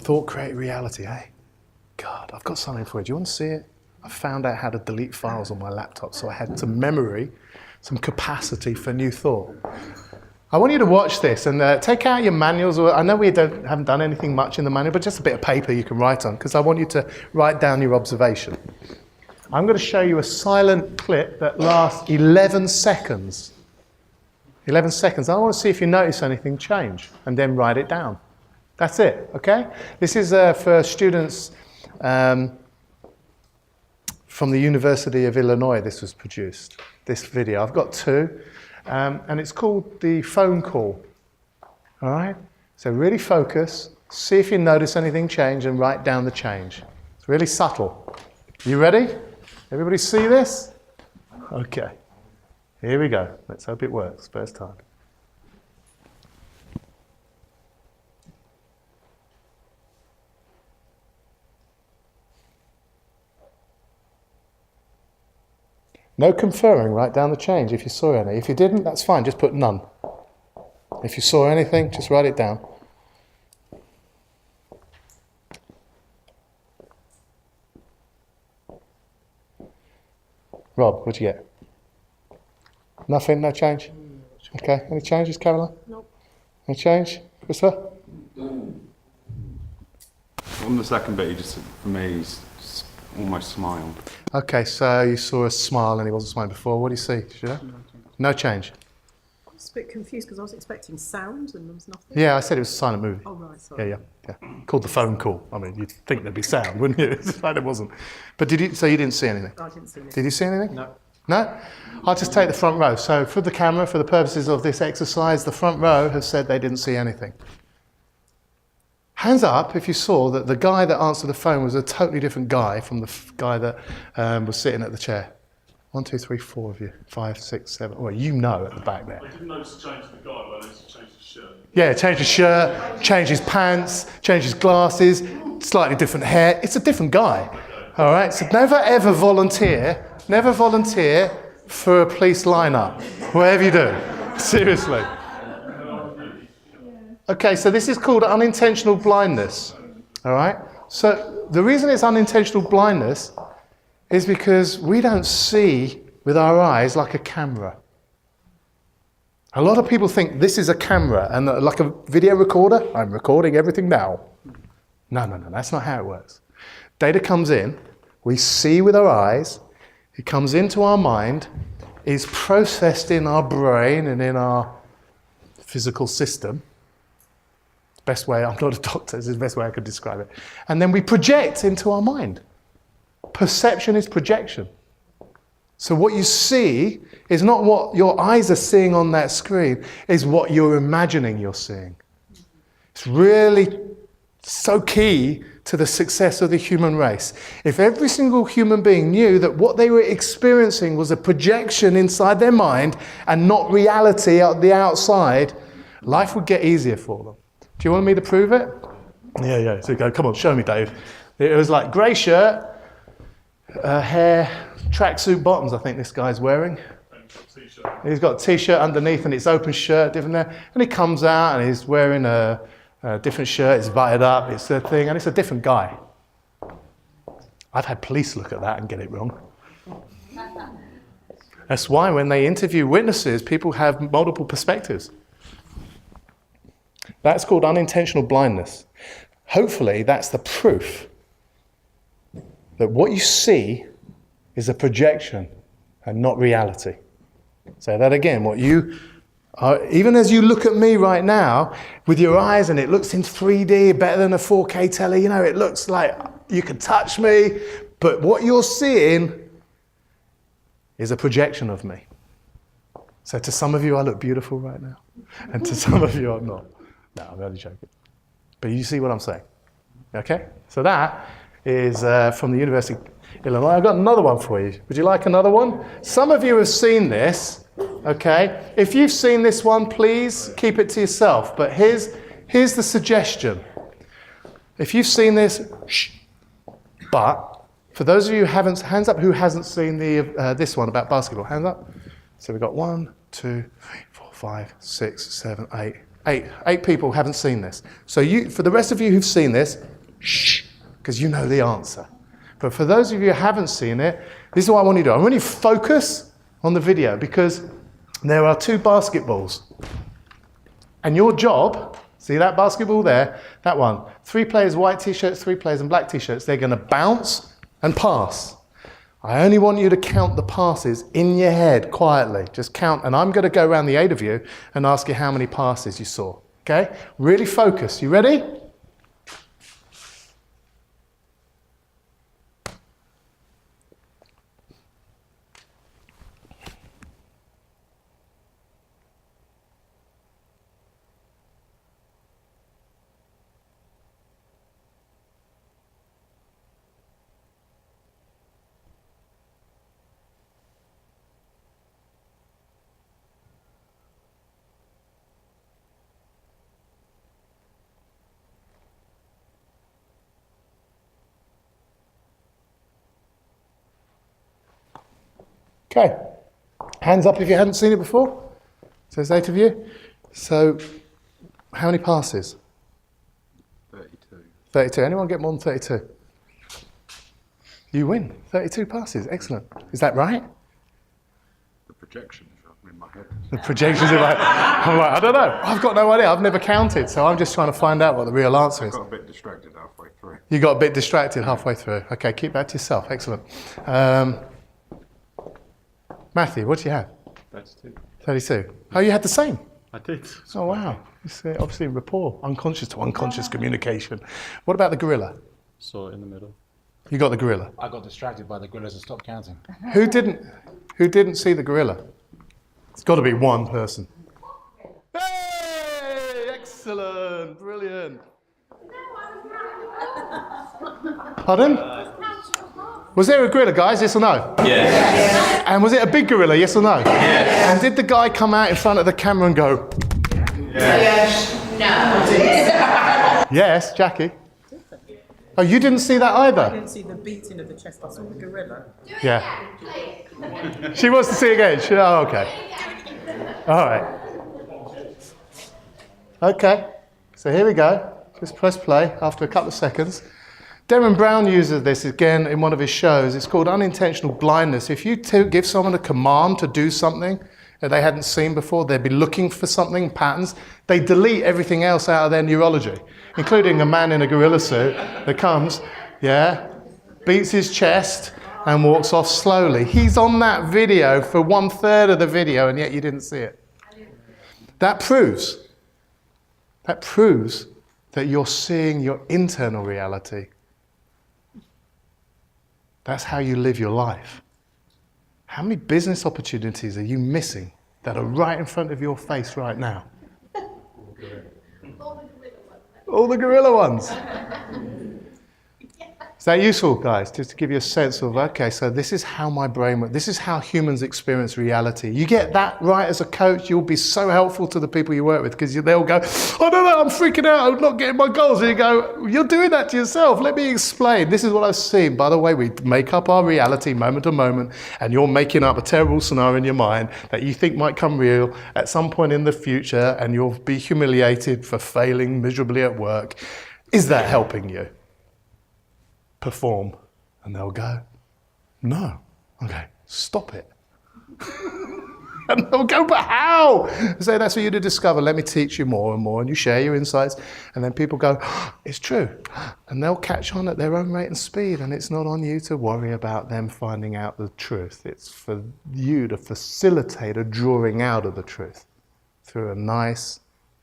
Thought create reality, eh? God, I've got something for you. Do you want to see it? I found out how to delete files on my laptop, so I had some memory, some capacity for new thought. I want you to watch this and take out your manuals. I know we haven't done anything much in the manual, but just a bit of paper you can write on, because I want you to write down your observation. I'm going to show you a silent clip that lasts 11 seconds. 11 seconds. I want to see if you notice anything change, and then write it down. That's it, okay? This is for students from the University of Illinois. This was produced, this video. I've got two, and it's called the phone call. All right? So really focus, see if you notice anything change, and write down the change. It's really subtle. You ready? Everybody see this? Okay. Here we go. Let's hope it works. First time. No conferring, write down the change if you saw any. If you didn't, that's fine, just put none. If you saw anything, just write it down. Rob, what'd you get? Nothing, no change? Okay, any changes, Caroline? Nope. Any change? Christopher? On the second bit, he just, for me, he's almost smiled. Okay, so you saw a smile and he wasn't smiling before. What do you see? Sure? No change. I was a bit confused because I was expecting sound and there was nothing. Yeah, I said it was a silent movie. Oh, right, sorry. Yeah. Called the phone call. I mean, you'd think there'd be sound, wouldn't you? It's like it wasn't. But so you didn't see anything? I didn't see anything. Did you see anything? No. No? I'll just take the front row. So for the camera, for the purposes of this exercise, the front row have said they didn't see anything. Hands up if you saw that the guy that answered the phone was a totally different guy from the guy that was sitting at the chair. 1, 2, 3, 4 of you. 5, 6, 7. Well, you know at the back there. I didn't notice a change to the guy, but I noticed a change to the shirt. Yeah, change his shirt, change his pants, change his glasses, slightly different hair. It's a different guy. All right, so never ever volunteer for a police lineup, whatever you do. Seriously. Okay, so this is called unintentional blindness. All right, so the reason it's unintentional blindness is because we don't see with our eyes like a camera. A lot of people think this is a camera and like a video recorder. I'm recording everything now. No, that's not how it works. Data comes in, we see with our eyes, it comes into our mind, is processed in our brain and in our physical system. Best way, I'm not a doctor, this is the best way I could describe it. And then we project into our mind. Perception is projection. So what you see is not what your eyes are seeing on that screen, is what you're imagining you're seeing. It's really so key to the success of the human race. If every single human being knew that what they were experiencing was a projection inside their mind and not reality at the outside, life would get easier for them. Do you want me to prove it? Yeah. So go, come on, show me, Dave. It was like grey shirt, hair, tracksuit bottoms, I think this guy's wearing. He's got a t-shirt underneath and it's open shirt, different there. And he comes out and he's wearing a different shirt, it's buttoned up, it's a thing, and it's a different guy. I've had police look at that and get it wrong. That's why when they interview witnesses, people have multiple perspectives. That's called unintentional blindness. Hopefully, that's the proof that what you see is a projection and not reality. Say that again. What you are, even as you look at me right now with your eyes and it looks in 3D better than a 4K telly, you know, it looks like you can touch me, but what you're seeing is a projection of me. So to some of you, I look beautiful right now, and to some of you, I'm not. No, I'm only joking. But you see what I'm saying. Okay? So that is from the University of Illinois. I've got another one for you. Would you like another one? Some of you have seen this. Okay? If you've seen this one, please keep it to yourself. But here's the suggestion. If you've seen this, shh. But for those of you who haven't, hands up who hasn't seen this one about basketball. Hands up. So we've got 1, 2, 3, 4, 5, 6, 7, 8. Eight people haven't seen this. So for the rest of you who've seen this, shh, because you know the answer. But for those of you who haven't seen it, this is what I want you to do. I want you to focus on the video because there are 2 basketballs. And your job, see that basketball there? That one. 3 players white t-shirts, 3 players in black t-shirts. They're going to bounce and pass. I only want you to count the passes in your head quietly. Just count. And I'm going to go around the 8 of you and ask you how many passes you saw. Okay? Really focus. You ready? Okay. Hands up if you hadn't seen it before. So there's 8 of you. So how many passes? 32. 32. Anyone get more than 32? You win. 32 passes. Excellent. Is that right? The projections are in my head. The projections are like, I'm like, I don't know. I've got no idea. I've never counted. So I'm just trying to find out what the real answer I is. got a bit distracted halfway through. You got a bit distracted halfway through. Okay, keep that to yourself. Excellent. Matthew, what do you have? 32. 32. Oh, you had the same? I did. Oh, wow. It's obviously rapport, unconscious to unconscious communication. What about the gorilla? Saw it in the middle. You got the gorilla. I got distracted by the gorillas and stopped counting. Who didn't see the gorilla? It's got to be one person. Hey! Excellent. Brilliant. Pardon? Was there a gorilla, guys? Yes or no? Yes. And was it a big gorilla? Yes or no? Yes. And did the guy come out in front of the camera and go, Yes. No. yes, Jackie? Oh, you didn't see that I either? didn't see the beating of the chest. I saw the gorilla. Yeah. She wants to see again. Oh, okay. All right. Okay. So here we go. Just press play after a couple of seconds. Derren Brown uses this again in one of his shows. It's called unintentional blindness. If you give someone a command to do something that they hadn't seen before, they'd be looking for something, patterns, they delete everything else out of their neurology, including a man in a gorilla suit that comes, beats his chest and walks off slowly. He's on that video for 1/3 of the video, and yet you didn't see it. That proves that you're seeing your internal reality. That's how you live your life. How many business opportunities are you missing that are right in front of your face right now? All the gorilla ones. Is that useful, guys? Just to give you a sense of, okay, so this is how my brain works. This is how humans experience reality. You get that right as a coach, you'll be so helpful to the people you work with because they'll go, oh, no, I'm freaking out. I'm not getting my goals. And you go, you're doing that to yourself. Let me explain. This is what I've seen. By the way, we make up our reality moment to moment, and you're making up a terrible scenario in your mind that you think might come real at some point in the future, and you'll be humiliated for failing miserably at work. Is that helping you? Perform, and they'll go, no. Okay, stop it. And they'll go, but how? So that's for you to discover. Let me teach you more and more, and you share your insights, and then people go, it's true. And they'll catch on at their own rate and speed, and it's not on you to worry about them finding out the truth. It's for you to facilitate a drawing out of the truth through a nice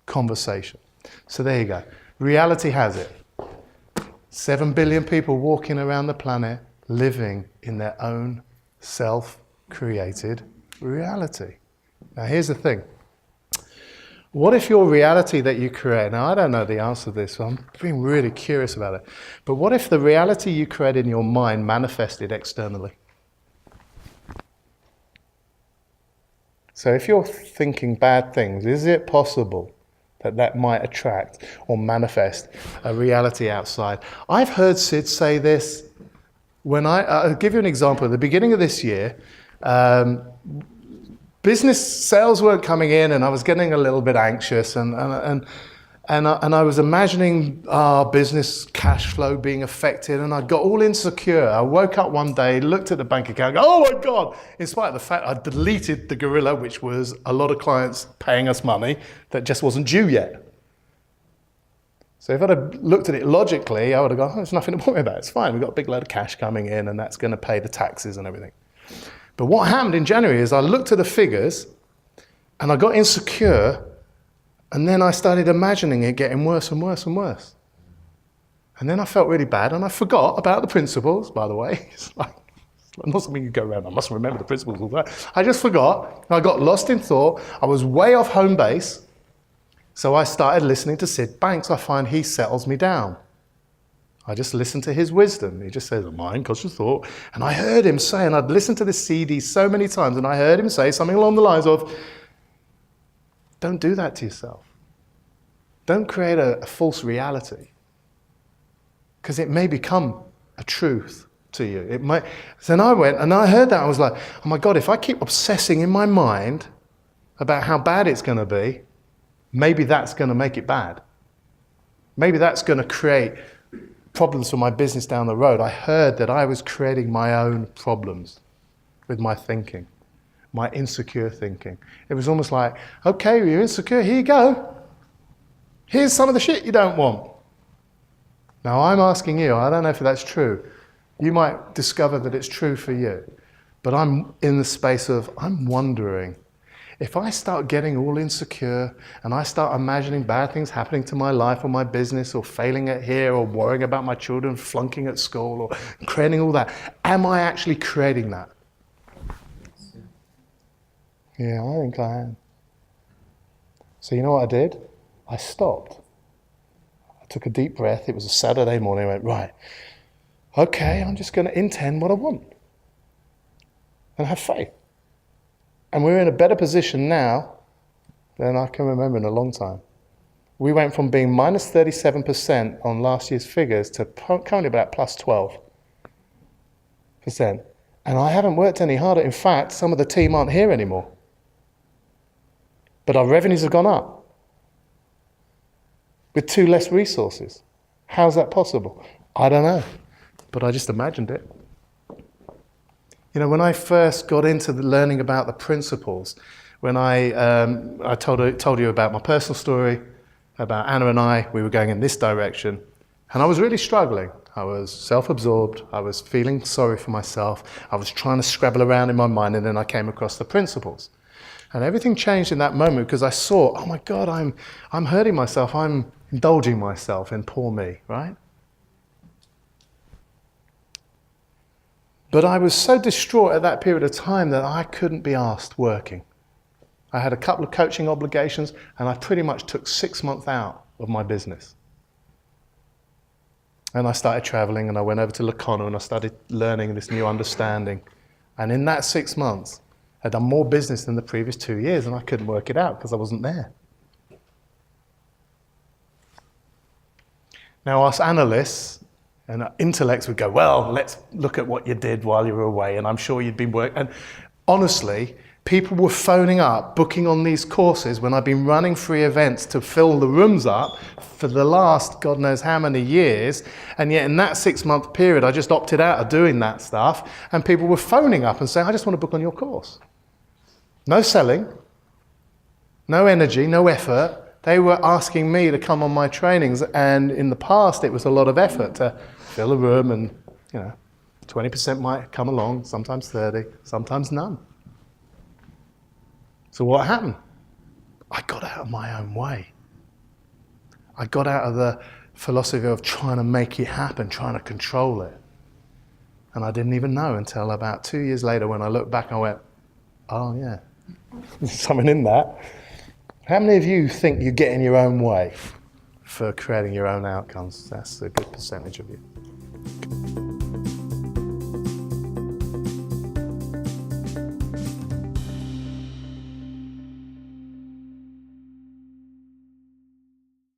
conversation. So there you go. Reality has it. 7 billion people walking around the planet living in their own self-created reality. Now here's the thing. What if your reality that you create, now I don't know the answer to this, so I'm being really curious about it, but what if the reality you create in your mind manifested externally? So if you're thinking bad things, is it possible that might attract or manifest a reality outside? I've heard Sid say this when I'll give you an example. At the beginning of this year, business sales weren't coming in, and I was getting a little bit anxious, and I was imagining our business cash flow being affected, and I got all insecure. I woke up one day, looked at the bank account, go, oh my God, in spite of the fact I deleted the gorilla, which was a lot of clients paying us money that just wasn't due yet. So if I'd have looked at it logically, I would have gone, oh, there's nothing to worry about, it's fine. We've got a big load of cash coming in, and that's going to pay the taxes and everything. But what happened in January is I looked at the figures, and I got insecure, and then I started imagining it getting worse and worse and worse. And then I felt really bad, and I forgot about the principles, by the way. It's not something you go around, I must remember the principles all that. I just forgot. I got lost in thought. I was way off home base. So I started listening to Sid Banks. I find he settles me down. I just listen to his wisdom. He just says, mind, conscious thought. And I heard him say, and I'd listened to this CD so many times, and I heard him say something along the lines of, don't do that to yourself. Don't create a false reality. Because it may become a truth to you. It might. Then I went, and I heard that, I was like, oh my God, if I keep obsessing in my mind about how bad it's going to be, maybe that's going to make it bad. Maybe that's going to create problems for my business down the road. I heard that I was creating my own problems with my thinking, my insecure thinking. It was almost like, okay, you're insecure, here you go. Here's some of the shit you don't want. Now I'm asking you, I don't know if that's true. You might discover that it's true for you. But I'm in the space of, I'm wondering, if I start getting all insecure and I start imagining bad things happening to my life or my business or failing at here or worrying about my children flunking at school or creating all that, am I actually creating that? Yeah, I think I am. So you know what I did? I stopped. I took a deep breath. It was a Saturday morning. I went, right, okay, I'm just going to intend what I want and have faith. And we're in a better position now than I can remember in a long time. We went from being minus 37% on last year's figures to currently about plus 12%. And I haven't worked any harder. In fact, some of the team aren't here anymore. But our revenues have gone up with 2 less resources. How's that possible? I don't know, but I just imagined it. You know, when I first got into learning about the principles, when I told you about my personal story, about Anna and I, we were going in this direction, and I was really struggling. I was self-absorbed, I was feeling sorry for myself, I was trying to scrabble around in my mind, and then I came across the principles. And everything changed in that moment because I saw, oh my God, I'm hurting myself, I'm indulging myself in poor me, right? But I was so distraught at that period of time that I couldn't be asked working. I had a couple of coaching obligations, and I pretty much took 6 months out of my business. And I started traveling, and I went over to Locarno, and I started learning this new understanding. And in that 6 months, I'd done more business than the previous 2 years, and I couldn't work it out because I wasn't there. Now, us analysts and our intellects would go, well, let's look at what you did while you were away, and I'm sure you'd been working. And honestly, people were phoning up, booking on these courses when I've been running free events to fill the rooms up for the last God knows how many years, and yet in that 6 month period, I just opted out of doing that stuff, and people were phoning up and saying, I just want to book on your course. No selling, no energy, no effort. They were asking me to come on my trainings, and in the past it was a lot of effort to fill a room, and 20% might come along, sometimes 30, sometimes none. So what happened? I got out of my own way. I got out of the philosophy of trying to make it happen, trying to control it. And I didn't even know until about 2 years later when I looked back, I went, oh yeah, there's something in that. How many of you think you get in your own way for creating your own outcomes? That's a good percentage of you.